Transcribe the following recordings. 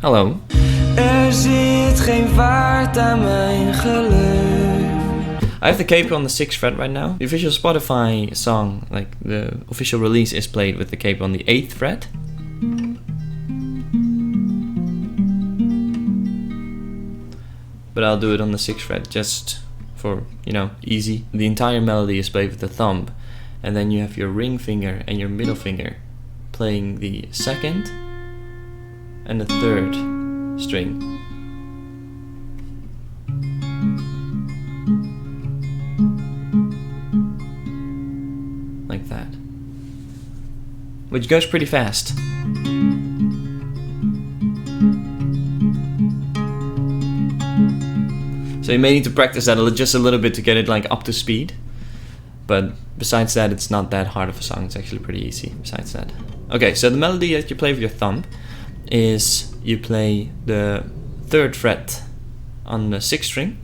Hello. Zit geen vaart aan mijn geluk. I have the capo on the 6th fret right now. The official Spotify song, like the official release, is played with the capo on the 8th fret. But I'll do it on the 6th fret just for, easy. The entire melody is played with the thumb. And then you have your ring finger and your middle finger playing the 2nd and the 3rd string. Like that. Which goes pretty fast. So you may need to practice that just a little bit to get it up to speed. But besides that, it's not that hard of a song. It's actually pretty easy besides that. Okay, so the melody that you play with your thumb is you play the 3rd fret on the 6th string.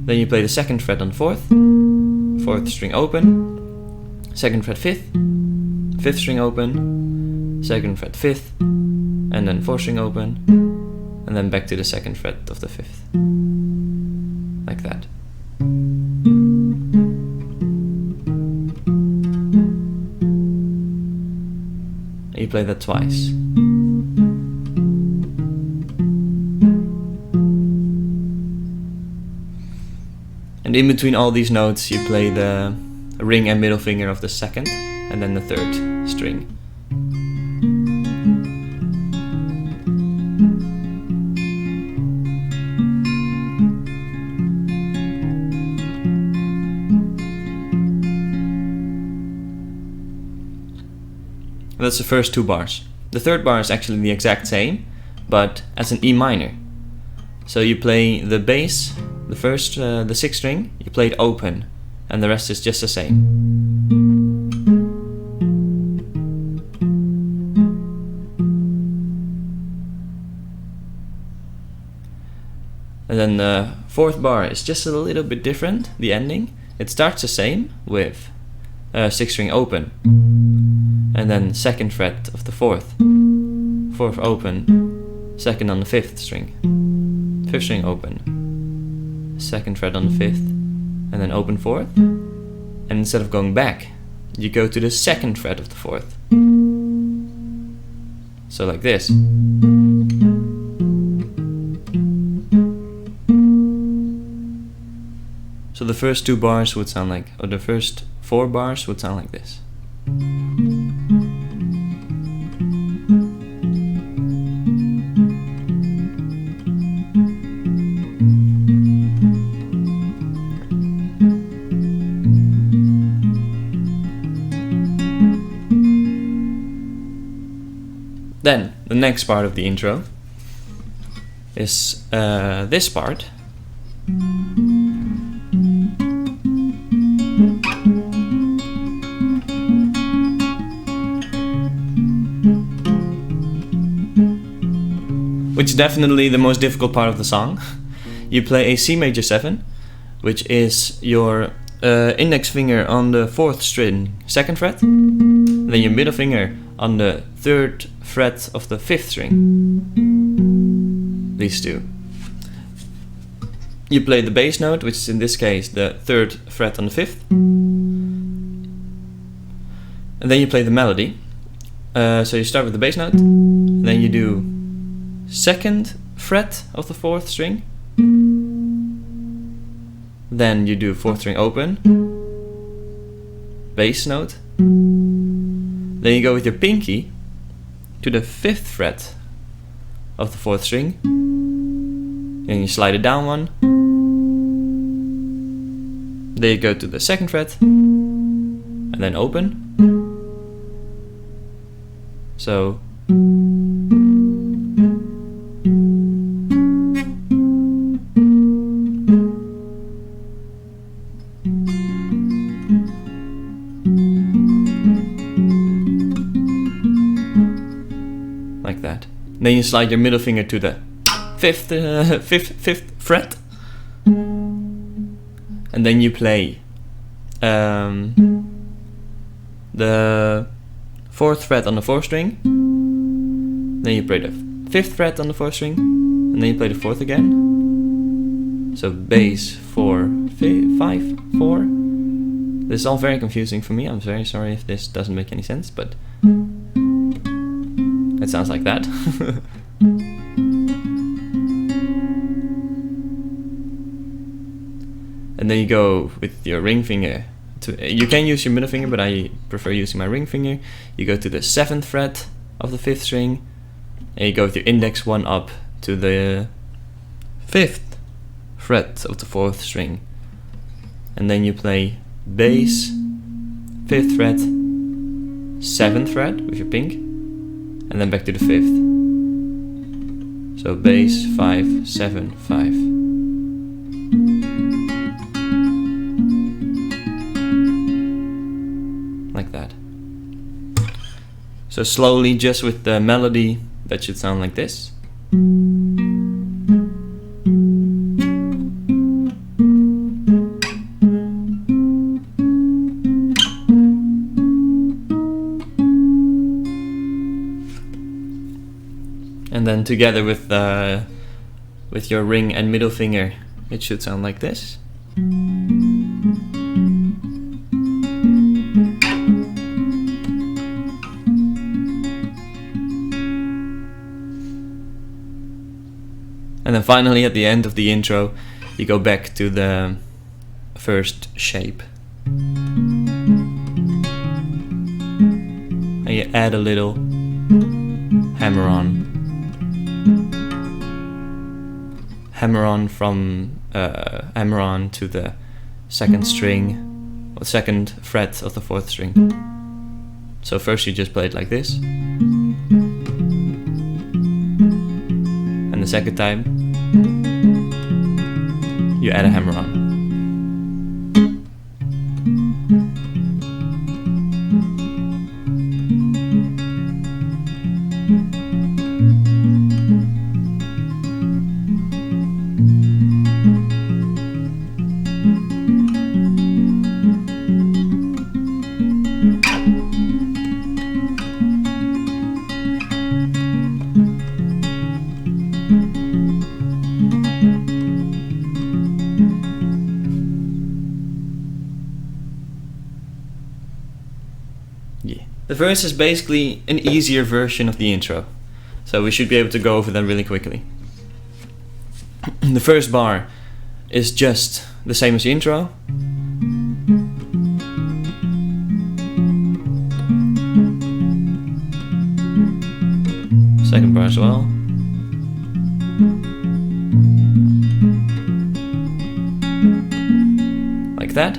Then you play the 2nd fret on the 4th string open, 2nd fret 5th, 5th string open, 2nd fret 5th, and then 4th string open, and then back to the 2nd fret of the 5th. Like that. And you play that twice. And in between all these notes you play the ring and middle finger of the 2nd and then the 3rd string. That's the first 2 bars. The 3rd bar is actually the exact same, but as an E minor. So you play the bass, the 6th string, you play it open, and the rest is just the same. And then the 4th bar is just a little bit different, the ending. It starts the same with 6th string open, and then 2nd fret of the 4th open, 2nd on the 5th string, 5th string open, 2nd fret on the 5th, and then open 4th. And instead of going back, you go to the 2nd fret of the 4th. So like this. So the first 2 bars would sound like, or the first 4 bars would sound like this. Then, the next part of the intro is this part. Which is definitely the most difficult part of the song. You play a C major 7, which is your index finger on the 4th string, 2nd fret, then your middle finger on the 3rd fret of the 5th string. These 2. You play the bass note, which is in this case the 3rd fret on the 5th, and then you play the melody. So you start with the bass note, then you do 2nd fret of the 4th string, then you do 4th string open, bass note, then you go with your pinky to the 5th fret of the 4th string, and you slide it down 1, then you go to the 2nd fret, and then open. So like that. Then you slide your middle finger to the 5th fret, and then you play the 4th fret on the 4th string, Then you play the 5th fret on the 4th string, and then you play the 4th again. So bass 4, 5, 4. This is all very confusing for me. I'm very sorry if this doesn't make any sense, but it sounds like that. And then you go with your ring finger. You can use your middle finger, but I prefer using my ring finger. You go to the 7th fret of the 5th string, and you go with your index 1 up to the 5th fret of the 4th string. And then you play bass, 5th fret, 7th fret with your pink, and then back to the 5th. So bass, 5, 7, 5. Like that. So slowly, just with the melody, that should sound like this. And then together with your ring and middle finger, it should sound like this. And then finally, at the end of the intro, you go back to the first shape. And you add a little hammer on. Hammer on to the 2nd string, or 2nd fret of the 4th string. So first you just play it like this. And the second time, you add a hammer on. Yeah. The verse is basically an easier version of the intro, so we should be able to go over that really quickly. The first bar is just the same as the intro. Second bar as well. Like that.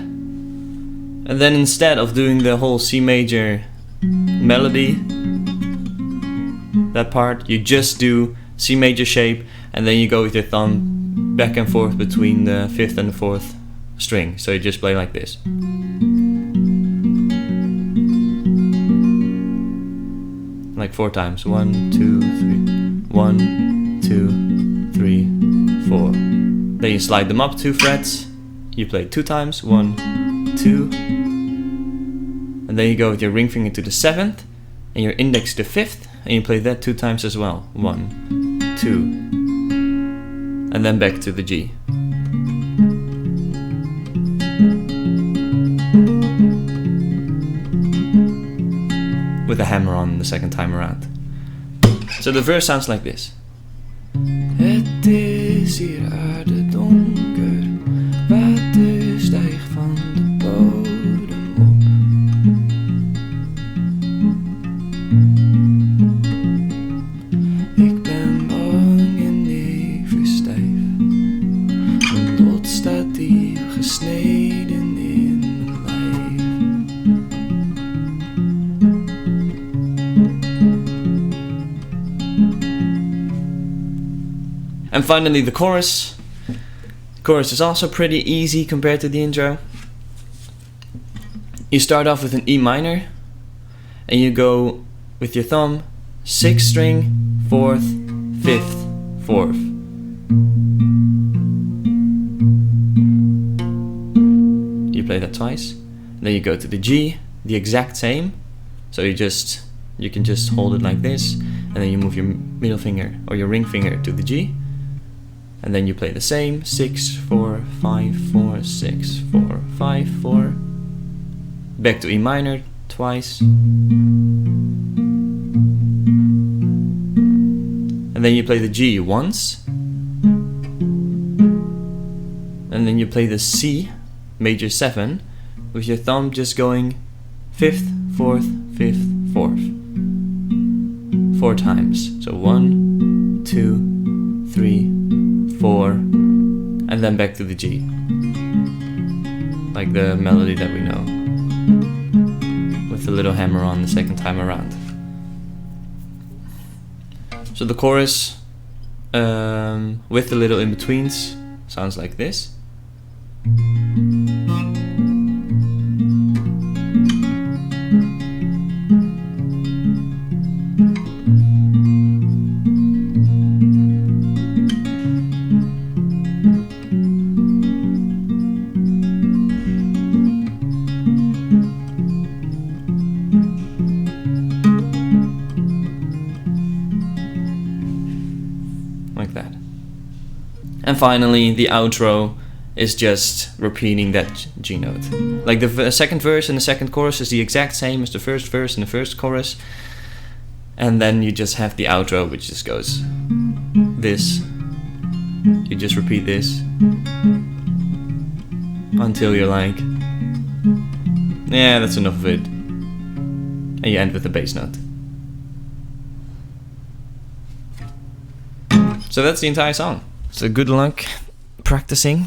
And then instead of doing the whole C major melody, that part, you just do C major shape, and then you go with your thumb back and forth between the 5th and the 4th string. So you just play like this. Like 4 times. 1, 2, 3. 1, 2, 3, 4. Then you slide them up 2 frets. You play 2 times. 1, 2. And then you go with your ring finger to the 7th and your index to 5th, and you play that 2 times as well. 1, 2, and then back to the G. With a hammer on the second time around. So the verse sounds like this. Het is hier aarde donker, water stijgt van de bodem op. Ik ben bang en even stijf, mijn lot staat hier gesneden in mijn lijf. And finally the chorus. The chorus is also pretty easy compared to the intro. You start off with an E minor, and you go with your thumb 6th string, 4th, 5th, 4th. You play that twice. Then you go to the G, the exact same. So you can just hold it like this, and then you move your middle finger or your ring finger to the G, and then you play the same 6 4 5 4 6 4 5 4, back to E minor twice, and then you play the G once, and then you play the C major 7 with your thumb just going 5th, 4th, 5th, 4th 4 times. So 1 2 3 4, and then back to the G, like the melody that we know, with the little hammer on the second time around. So the chorus with the little in-betweens sounds like this. Like that. And finally, the outro is just repeating that G note. Like the second verse and the second chorus is the exact same as the first verse and the first chorus. And then you just have the outro, which just goes this. You just repeat this until you're like, yeah, that's enough of it. And you end with a bass note. So that's the entire song. So good luck practicing.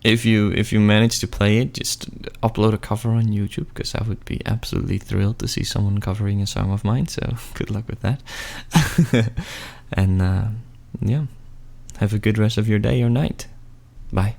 If you manage to play it, just upload a cover on YouTube, because I would be absolutely thrilled to see someone covering a song of mine. So good luck with that. And yeah, have a good rest of your day or night. Bye.